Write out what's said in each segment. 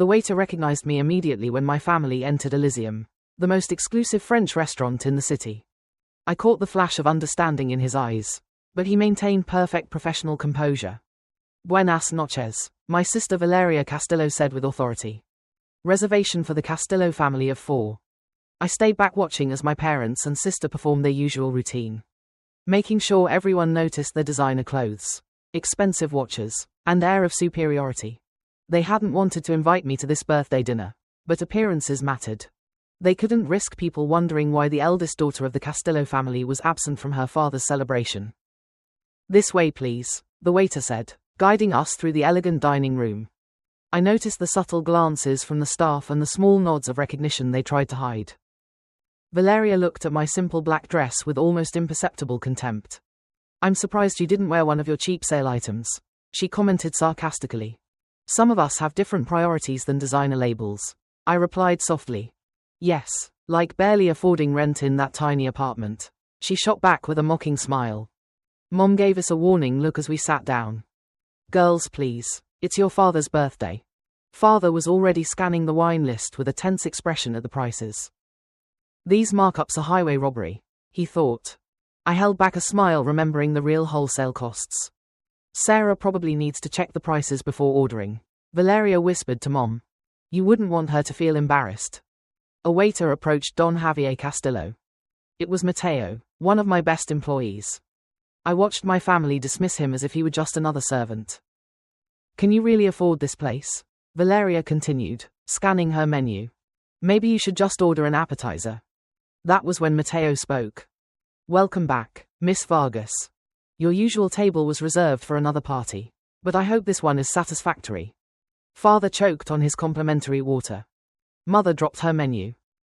The waiter recognized me immediately when my family entered Elysium, the most exclusive French restaurant in the city. I caught the flash of understanding in his eyes, but he maintained perfect professional composure. Buenas noches, my sister Valeria Castillo said with authority. Reservation for the Castillo family of 4. I stayed back watching as my parents and sister performed their usual routine, making sure everyone noticed their designer clothes, expensive watches, and air of superiority. They hadn't wanted to invite me to this birthday dinner, but appearances mattered. They couldn't risk people wondering why the eldest daughter of the Castillo family was absent from her father's celebration. This way, please, the waiter said, guiding us through the elegant dining room. I noticed the subtle glances from the staff and the small nods of recognition they tried to hide. Valeria looked at my simple black dress with almost imperceptible contempt. I'm surprised you didn't wear one of your cheap sale items, she commented sarcastically. Some of us have different priorities than designer labels, I replied softly. Yes, like barely affording rent in that tiny apartment, she shot back with a mocking smile. Mom gave us a warning look as we sat down. Girls, please, it's your father's birthday. Father was already scanning the wine list with a tense expression at the prices. These markups are highway robbery, he thought. I held back a smile remembering the real wholesale costs. Sarah probably needs to check the prices before ordering, Valeria whispered to Mom. You wouldn't want her to feel embarrassed. A waiter approached Don Javier Castillo. It was Mateo, one of my best employees. I watched my family dismiss him as if he were just another servant. Can you really afford this place? Valeria continued, scanning her menu. Maybe you should just order an appetizer. That was when Mateo spoke. Welcome back, Miss Vargas. Your usual table was reserved for another party, but I hope this one is satisfactory. Father choked on his complimentary water. Mother dropped her menu.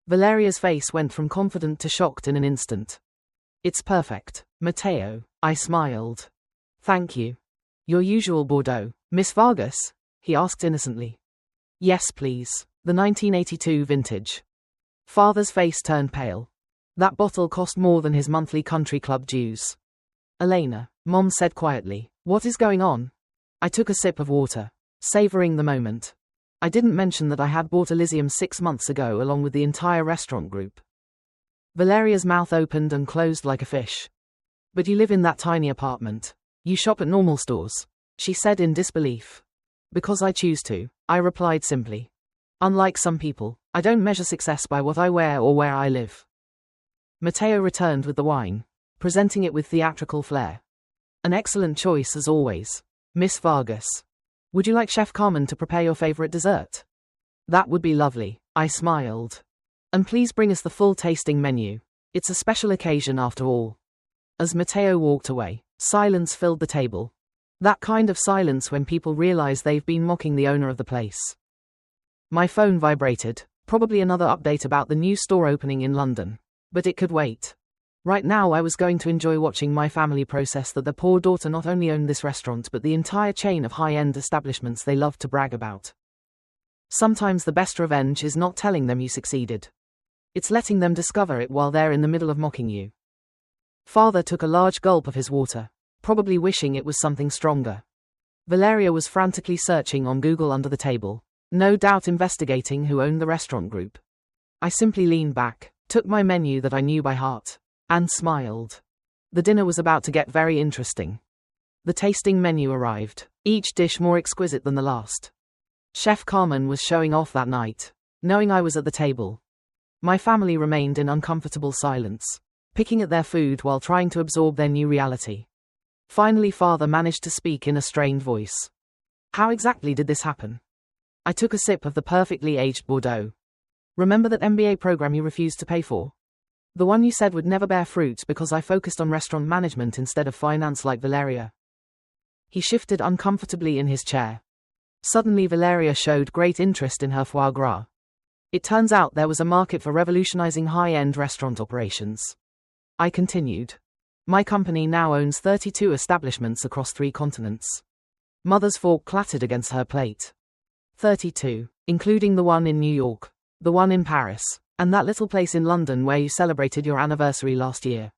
Valeria's face went from confident to shocked in an instant. It's perfect, Mateo, I smiled. Thank you. Your usual Bordeaux, Miss Vargas? He asked innocently. Yes, please, the 1982 vintage. Father's face turned pale. That bottle cost more than his monthly country club dues. Elena, Mom said quietly, what is going on? I took a sip of water, savoring the moment. I didn't mention that I had bought Elysium 6 months ago along with the entire restaurant group. Valeria's mouth opened and closed like a fish. But you live in that tiny apartment. You shop at normal stores, she said in disbelief. Because I choose to, I replied simply. Unlike some people, I don't measure success by what I wear or where I live. Mateo returned with the wine, presenting it with theatrical flair. An excellent choice as always, Miss Vargas. Would you like Chef Carmen to prepare your favorite dessert? That would be lovely, I smiled. And please bring us the full tasting menu. It's a special occasion after all. As Mateo walked away, silence filled the table. That kind of silence when people realize they've been mocking the owner of the place. My phone vibrated, probably another update about the new store opening in London. But it could wait. Right now I was going to enjoy watching my family process that their poor daughter not only owned this restaurant but the entire chain of high-end establishments they loved to brag about. Sometimes the best revenge is not telling them you succeeded. It's letting them discover it while they're in the middle of mocking you. Father took a large gulp of his water, probably wishing it was something stronger. Valeria was frantically searching on Google under the table, no doubt investigating who owned the restaurant group. I simply leaned back, took my menu that I knew by heart, and smiled. The dinner was about to get very interesting. The tasting menu arrived, each dish more exquisite than the last. Chef Carmen was showing off that night, knowing I was at the table. My family remained in uncomfortable silence, picking at their food while trying to absorb their new reality. Finally, Father managed to speak in a strained voice. How exactly did this happen? I took a sip of the perfectly aged Bordeaux. Remember that MBA program you refused to pay for? The one you said would never bear fruit because I focused on restaurant management instead of finance like Valeria. He shifted uncomfortably in his chair. Suddenly Valeria showed great interest in her foie gras. It turns out there was a market for revolutionizing high-end restaurant operations. I continued. My company now owns 32 establishments across 3 continents. Mother's fork clattered against her plate. 32, including the one in New York, the one in Paris, and that little place in London where you celebrated your anniversary last year.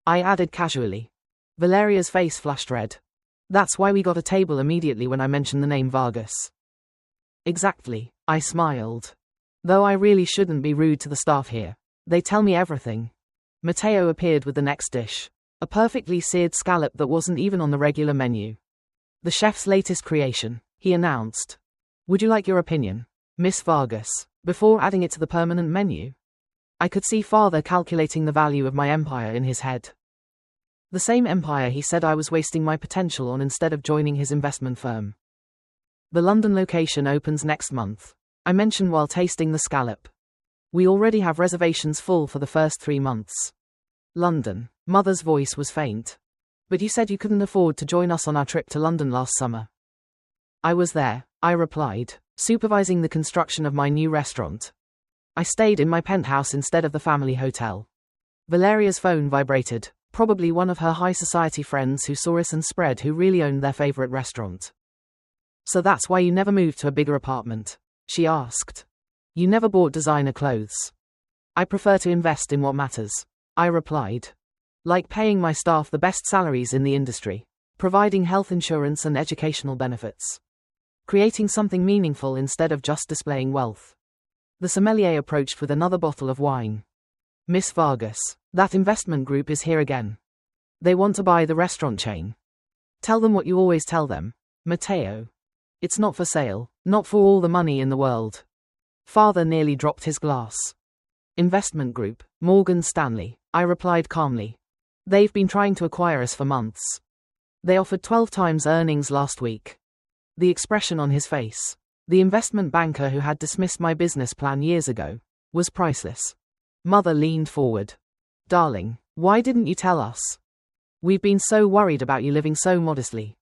I added casually. Valeria's face flushed red. That's why we got a table immediately when I mentioned the name Vargas. Exactly, I smiled. Though I really shouldn't be rude to the staff here. They tell me everything. Matteo appeared with the next dish. A perfectly seared scallop that wasn't even on the regular menu. The chef's latest creation, he announced. Would you like your opinion, Miss Vargas, before adding it to the permanent menu? I could see father calculating the value of my empire in his head. The same empire he said I was wasting my potential on instead of joining his investment firm. The London location opens next month, I mentioned while tasting the scallop. We already have reservations full for the first 3 months. London. Mother's voice was faint. But you said you couldn't afford to join us on our trip to London last summer. I was there, I replied, supervising the construction of my new restaurant. I stayed in my penthouse instead of the family hotel. Valeria's phone vibrated, probably one of her high society friends who saw us and spread who really owned their favorite restaurant. So that's why you never moved to a bigger apartment? She asked. You never bought designer clothes? I prefer to invest in what matters, I replied. Like paying my staff the best salaries in the industry, providing health insurance and educational benefits. Creating something meaningful instead of just displaying wealth. The sommelier approached with another bottle of wine. Miss Vargas, that investment group is here again. They want to buy the restaurant chain. Tell them what you always tell them, Matteo. It's not for sale, not for all the money in the world. Father nearly dropped his glass. Investment group, Morgan Stanley, I replied calmly. They've been trying to acquire us for months. They offered 12 times earnings last week. The expression on his face, the investment banker who had dismissed my business plan years ago, was priceless. Mother leaned forward. Darling, why didn't you tell us? We've been so worried about you living so modestly.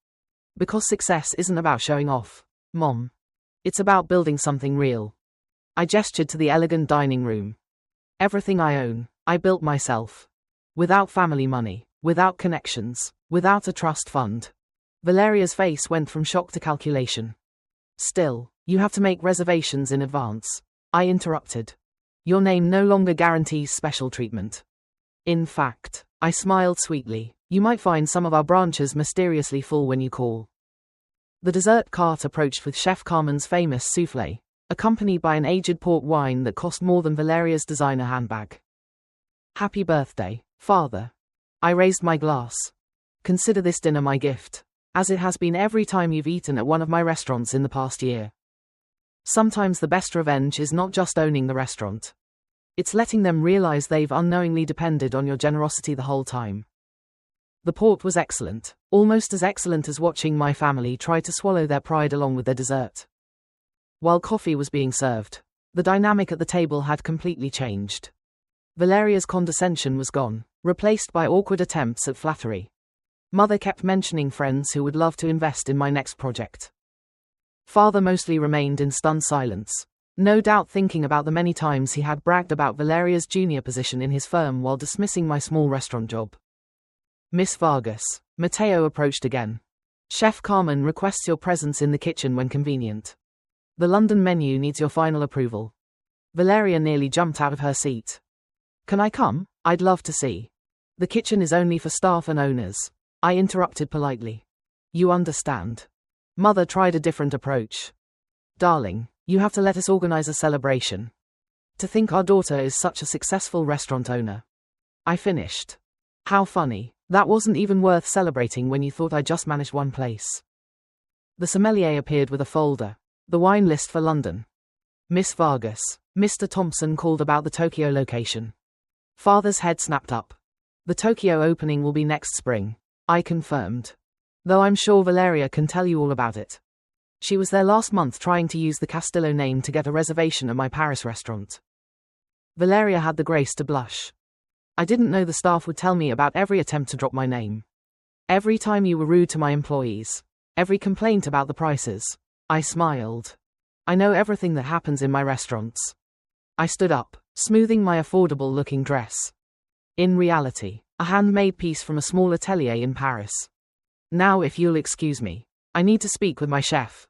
Because success isn't about showing off, Mom. It's about building something real. I gestured to the elegant dining room. Everything I own, I built myself. Without family money, without connections, without a trust fund. Valeria's face went from shock to calculation. Still, you have to make reservations in advance, I interrupted. Your name no longer guarantees special treatment. In fact, I smiled sweetly, you might find some of our branches mysteriously full when you call. The dessert cart approached with Chef Carmen's famous soufflé, accompanied by an aged port wine that cost more than Valeria's designer handbag. Happy birthday, Father. I raised my glass. Consider this dinner my gift, as it has been every time you've eaten at one of my restaurants in the past year. Sometimes the best revenge is not just owning the restaurant. It's letting them realize they've unknowingly depended on your generosity the whole time. The port was excellent, almost as excellent as watching my family try to swallow their pride along with their dessert. While coffee was being served, the dynamic at the table had completely changed. Valeria's condescension was gone, replaced by awkward attempts at flattery. Mother kept mentioning friends who would love to invest in my next project. Father mostly remained in stunned silence, no doubt thinking about the many times he had bragged about Valeria's junior position in his firm while dismissing my small restaurant job. Miss Vargas, Matteo approached again. Chef Carmen requests your presence in the kitchen when convenient. The London menu needs your final approval. Valeria nearly jumped out of her seat. Can I come? I'd love to see. The kitchen is only for staff and owners, I interrupted politely. You understand. Mother tried a different approach. Darling, you have to let us organize a celebration. To think our daughter is such a successful restaurant owner. I finished. How funny, that wasn't even worth celebrating when you thought I just managed one place. The sommelier appeared with a folder, the wine list for London. Miss Vargas, Mr. Thompson called about the Tokyo location. Father's head snapped up. The Tokyo opening will be next spring, I confirmed. Though I'm sure Valeria can tell you all about it. She was there last month trying to use the Castillo name to get a reservation at my Paris restaurant. Valeria had the grace to blush. I didn't know the staff would tell me about every attempt to drop my name. Every time you were rude to my employees. Every complaint about the prices. I smiled. I know everything that happens in my restaurants. I stood up, smoothing my affordable-looking dress. In reality, a handmade piece from a small atelier in Paris. Now if you'll excuse me, I need to speak with my chef.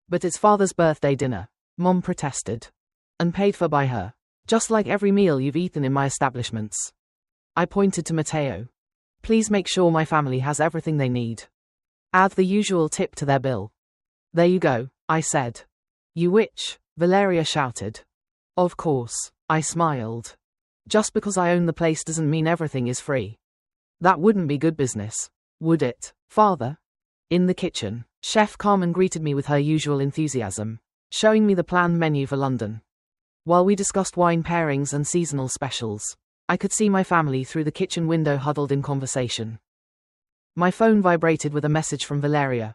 But it's Father's birthday dinner, Mom protested. And paid for by her, just like every meal you've eaten in my establishments. I pointed to Matteo. Please make sure my family has everything they need. Add the usual tip to their bill. There you go, I said. You witch, Valeria shouted. Of course, I smiled. Just because I own the place doesn't mean everything is free. That wouldn't be good business, would it, Father? In the kitchen, Chef Carmen greeted me with her usual enthusiasm, showing me the planned menu for London. While we discussed wine pairings and seasonal specials, I could see my family through the kitchen window huddled in conversation. My phone vibrated with a message from Valeria.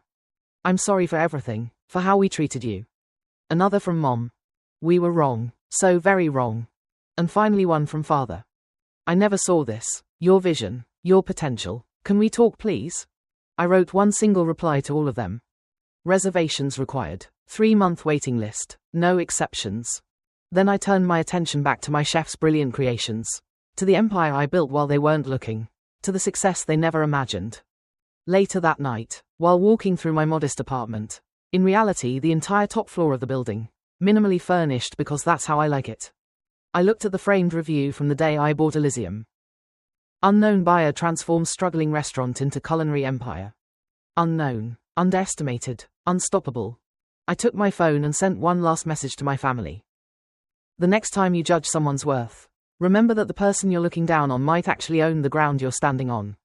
I'm sorry for everything, for how we treated you. Another from Mom. We were wrong, so very wrong. And finally one from Father. I never saw this, your vision, your potential. Can we talk please? I wrote one single reply to all of them. Reservations required. 3-month waiting list. No exceptions. Then I turned my attention back to my chef's brilliant creations. To the empire I built while they weren't looking. To the success they never imagined. Later that night, while walking through my modest apartment, in reality the entire top floor of the building, minimally furnished because that's how I like it, I looked at the framed review from the day I bought Elysium. Unknown buyer transforms struggling restaurant into culinary empire. Unknown, underestimated, unstoppable. I took my phone and sent one last message to my family. The next time you judge someone's worth, remember that the person you're looking down on might actually own the ground you're standing on.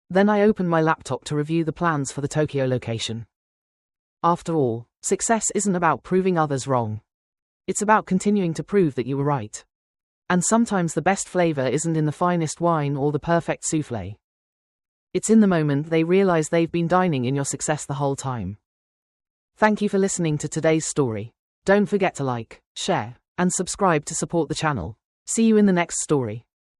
Then I opened my laptop to review the plans for the Tokyo location. After all, success isn't about proving others wrong. It's about continuing to prove that you were right. And sometimes the best flavor isn't in the finest wine or the perfect souffle. It's in the moment they realize they've been dining in your success the whole time. Thank you for listening to today's story. Don't forget to like, share, and subscribe to support the channel. See you in the next story.